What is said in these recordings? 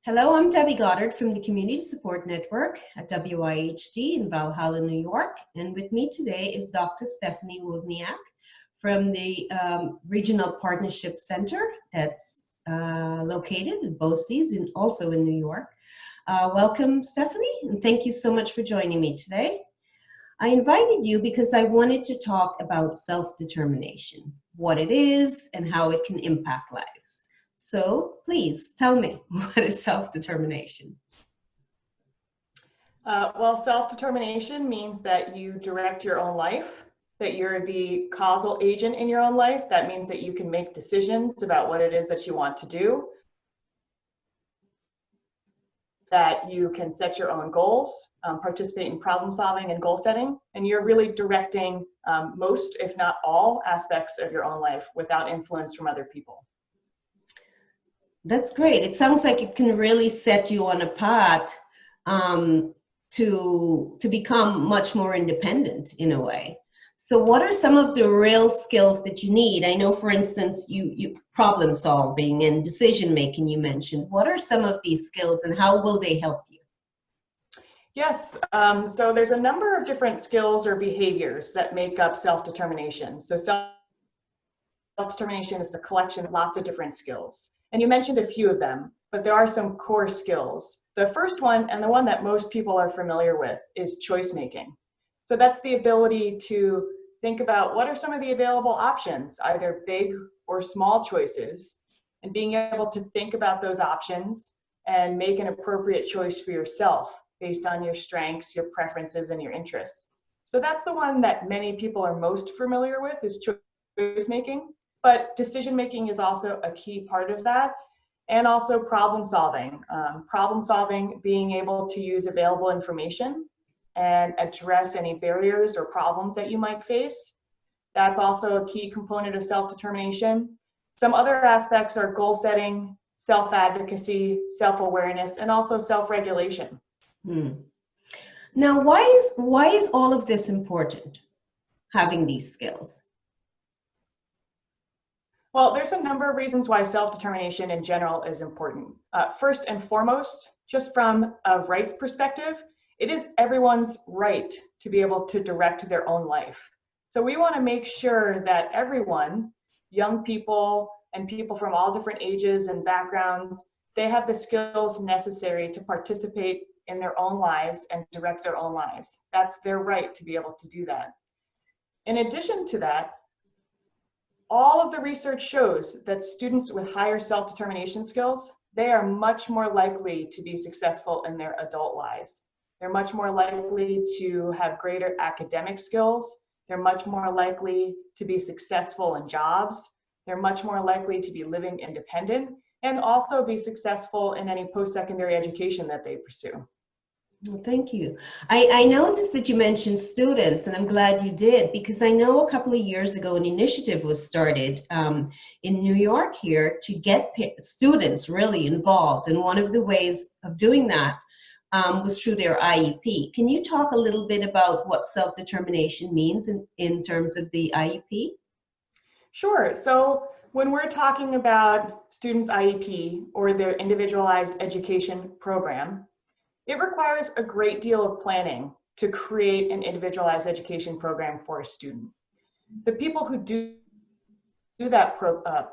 Hello, I'm Debbie Goddard from the Community Support Network at WIHD in Valhalla, New York. And with me today is Dr. Stephanie Wozniak from the Regional Partnership Center that's located in BOCES and also in New York. Welcome, Stephanie, and thank you so much for joining me today. I invited you because I wanted to talk about self-determination, what it is and how it can impact lives. So please tell me, what is self-determination? Well, self-determination means that you direct your own life, that you're the causal agent in your own life. That means that you can make decisions about what it is that you want to do, that you can set your own goals, participate in problem solving and goal setting, and you're really directing most, if not all, aspects of your own life without influence from other people. That's great. It sounds like it can really set you on a path to become much more independent in a way. So what are some of the real skills that you need? I know, for instance, you problem solving and decision making you mentioned. What are some of these skills and how will they help you? Yes, so there's a number of different skills or behaviors that make up self-determination. So self-determination is a collection of lots of different skills. And you mentioned a few of them, but there are some core skills. The first one, and the one that most people are familiar with, is choice making. So that's the ability to think about what are some of the available options, either big or small choices, and being able to think about those options and make an appropriate choice for yourself based on your strengths, your preferences, and your interests. So that's the one that many people are most familiar with, is choice making. But decision making is also a key part of that, and also problem solving. Problem solving, being able to use available information and address any barriers or problems that you might face. That's also a key component of self-determination. Some other aspects are goal setting, self-advocacy, self-awareness, and also self-regulation. Now, why is all of this important, having these skills? Well, there's a number of reasons why self-determination in general is important. First and foremost, just from a rights perspective, it is everyone's right to be able to direct their own life. So we want to make sure that everyone, young people and people from all different ages and backgrounds, they have the skills necessary to participate in their own lives and direct their own lives. That's their right to be able to do that. In addition to that, all of the research shows that students with higher self-determination skills, they are much more likely to be successful in their adult lives. They're much more likely to have greater academic skills. They're much more likely to be successful in jobs. They're much more likely to be living independent and also be successful in any post-secondary education that they pursue. Well, thank you. I noticed that you mentioned students, and I'm glad you did, because I know a couple of years ago an initiative was started in New York here to get students really involved, and one of the ways of doing that was through their IEP. Can you talk a little bit about what self-determination means in terms of the IEP? Sure. So when we're talking about students' IEP or their individualized education program, it requires a great deal of planning to create an individualized education program for a student. The people who do that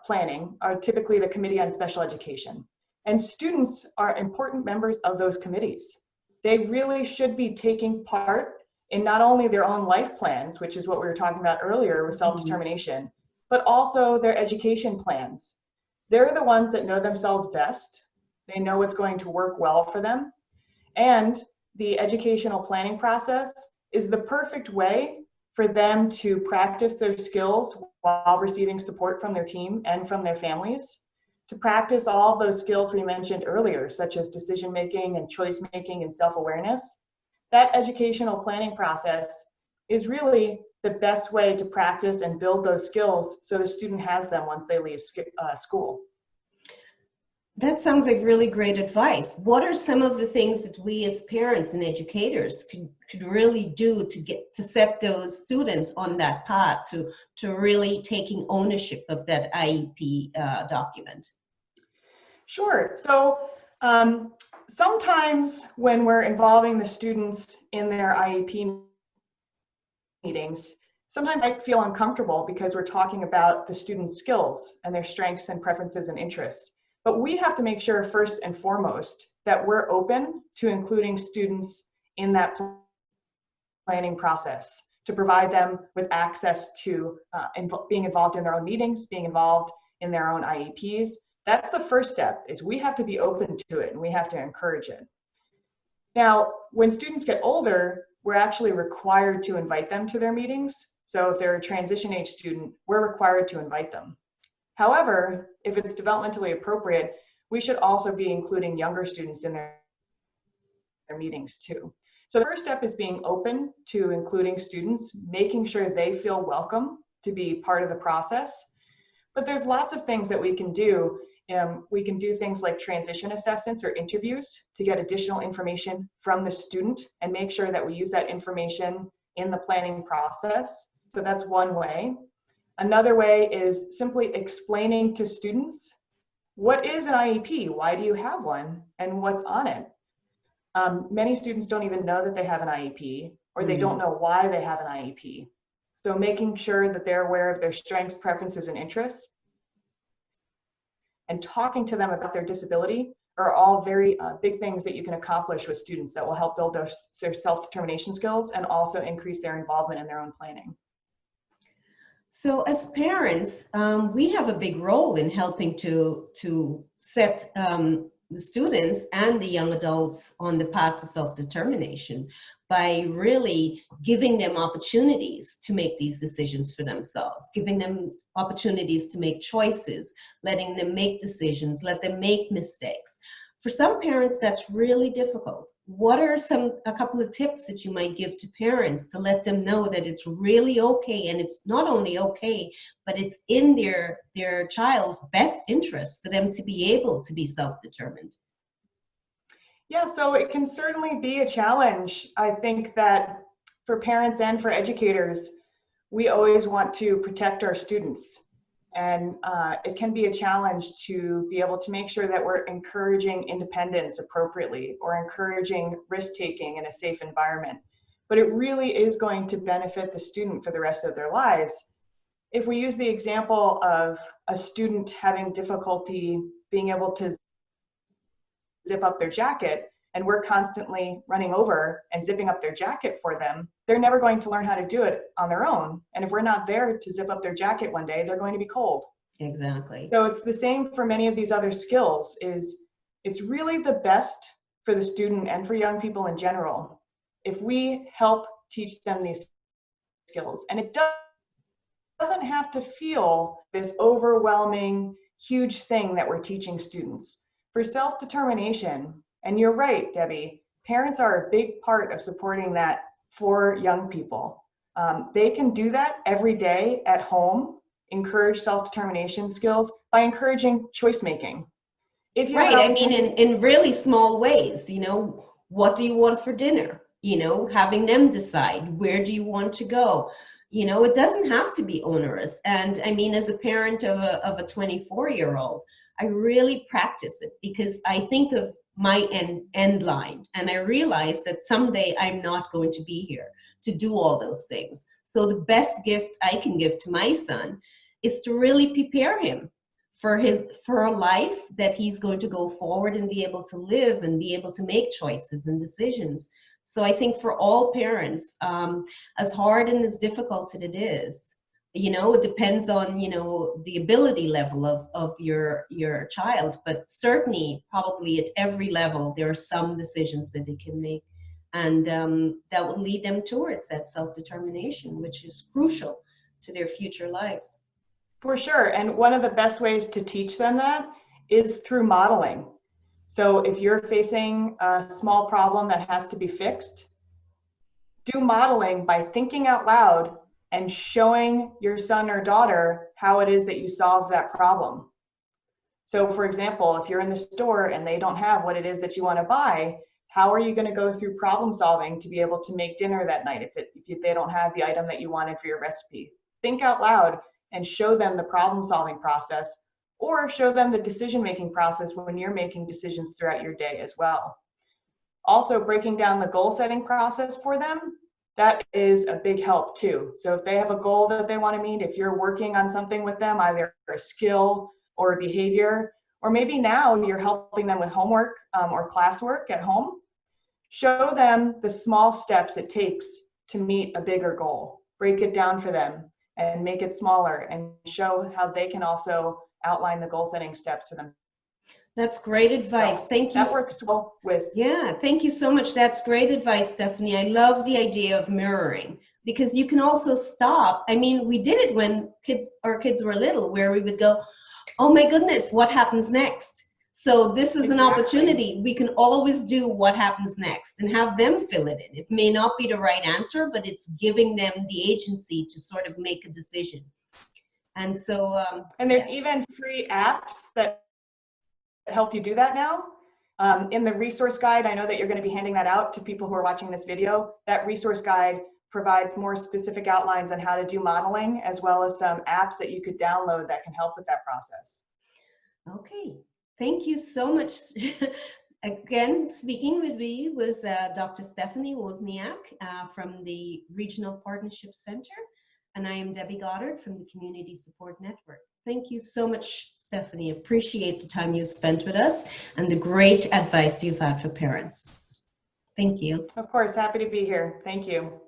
planning are typically the Committee on Special Education. And students are important members of those committees. They really should be taking part in not only their own life plans, which is what we were talking about earlier with self-determination, but also their education plans. They're the ones that know themselves best. They know what's going to work well for them. And the educational planning process is the perfect way for them to practice their skills while receiving support from their team and from their families, to practice all those skills we mentioned earlier, such as decision making and choice making and self-awareness. That educational planning process is really the best way to practice and build those skills so the student has them once they leave school. That sounds like really great advice. What are some of the things that we as parents and educators could really do to set those students on that path to really taking ownership of that IEP document? Sure. So Sometimes when we're involving the students in their IEP meetings, sometimes I feel uncomfortable because we're talking about the students' skills and their strengths and preferences and interests. But we have to make sure first and foremost that we're open to including students in that planning process, to provide them with access to being involved in their own meetings, being involved in their own IEPs. That's the first step, is we have to be open to it and we have to encourage it. Now, when students get older, we're actually required to invite them to their meetings. So if they're a transition age student, we're required to invite them. However, if it's developmentally appropriate, we should also be including younger students in their meetings too. So the first step is being open to including students, making sure they feel welcome to be part of the process. But there's lots of things that we can do. We can do things like transition assessments or interviews to get additional information from the student and make sure that we use that information in the planning process. So that's one way. Another way is simply explaining to students, what is an IEP? Why do you have one? And what's on it? Many students don't even know that they have an IEP, or they don't know why they have an IEP. So making sure that they're aware of their strengths, preferences, and interests, and talking to them about their disability are all very big things that you can accomplish with students that will help build their self-determination skills and also increase their involvement in their own planning. So as parents, we have a big role in helping to set the students and the young adults on the path to self-determination by really giving them opportunities to make these decisions for themselves, giving them opportunities to make choices, letting them make decisions, let them make mistakes. For some parents, that's really difficult. What are a couple of tips that you might give to parents to let them know that it's really okay, and it's not only okay, but it's in their child's best interest for them to be able to be self-determined? Yeah, so it can certainly be a challenge. I think that for parents and for educators, we always want to protect our students. And it can be a challenge to be able to make sure that we're encouraging independence appropriately or encouraging risk-taking in a safe environment. But it really is going to benefit the student for the rest of their lives. If we use the example of a student having difficulty being able to zip up their jacket, and we're constantly running over and zipping up their jacket for them, they're never going to learn how to do it on their own. And if we're not there to zip up their jacket one day, they're going to be cold. Exactly. So it's the same for many of these other skills. It's really the best for the student and for young people in general if we help teach them these skills. And it doesn't have to feel this overwhelming, huge thing that we're teaching students. For self-determination, and you're right, Debbie, parents are a big part of supporting that for young people. They can do that every day at home, encourage self-determination skills by encouraging choice making. Right, I mean, in really small ways, what do you want for dinner? Having them decide, where do you want to go? It doesn't have to be onerous. And I mean, as a parent of a 24-year-old, I really practice it because I think of my end line, and I realize that someday I'm not going to be here to do all those things. So the best gift I can give to my son is to really prepare him for a life that he's going to go forward and be able to live and be able to make choices and decisions. So I think for all parents, as hard and as difficult as it is, it depends on, the ability level of your child, but certainly probably at every level, there are some decisions that they can make, and that will lead them towards that self-determination, which is crucial to their future lives. For sure. And one of the best ways to teach them that is through modeling. So if you're facing a small problem that has to be fixed, do modeling by thinking out loud and showing your son or daughter how it is that you solve that problem. So for example, if you're in the store and they don't have what it is that you want to buy, how are you going to go through problem solving to be able to make dinner that night if they don't have the item that you wanted for your recipe? Think out loud and show them the problem solving process or show them the decision-making process when you're making decisions throughout your day as well. Also, breaking down the goal setting process for them, that is a big help too. So if they have a goal that they want to meet, if you're working on something with them, either a skill or a behavior, or maybe now you're helping them with homework or classwork at home, show them the small steps it takes to meet a bigger goal. Break it down for them and make it smaller, and show how they can also outline the goal setting steps for them. That's great advice. Thank you. That works well with. Yeah, thank you so much. That's great advice, Stephanie. I love the idea of mirroring, because you can also stop. I mean, we did it when our kids were little, where we would go, oh my goodness, what happens next? So this is an opportunity. We can always do what happens next and have them fill it in. It may not be the right answer, but it's giving them the agency to sort of make a decision. And so, and there's even free apps that help you do that now. In the resource guide, I know that you're going to be handing that out to people who are watching this video. That resource guide provides more specific outlines on how to do modeling, as well as some apps that you could download that can help with that process. Okay, thank you so much. Again, speaking with me was Dr. Stephanie Wozniak from the Regional Partnership Center, and I am Debbie Goddard from the Community Support Network. Thank you so much, Stephanie. Appreciate the time you spent with us and the great advice you've had for parents. Thank you. Of course, happy to be here. Thank you.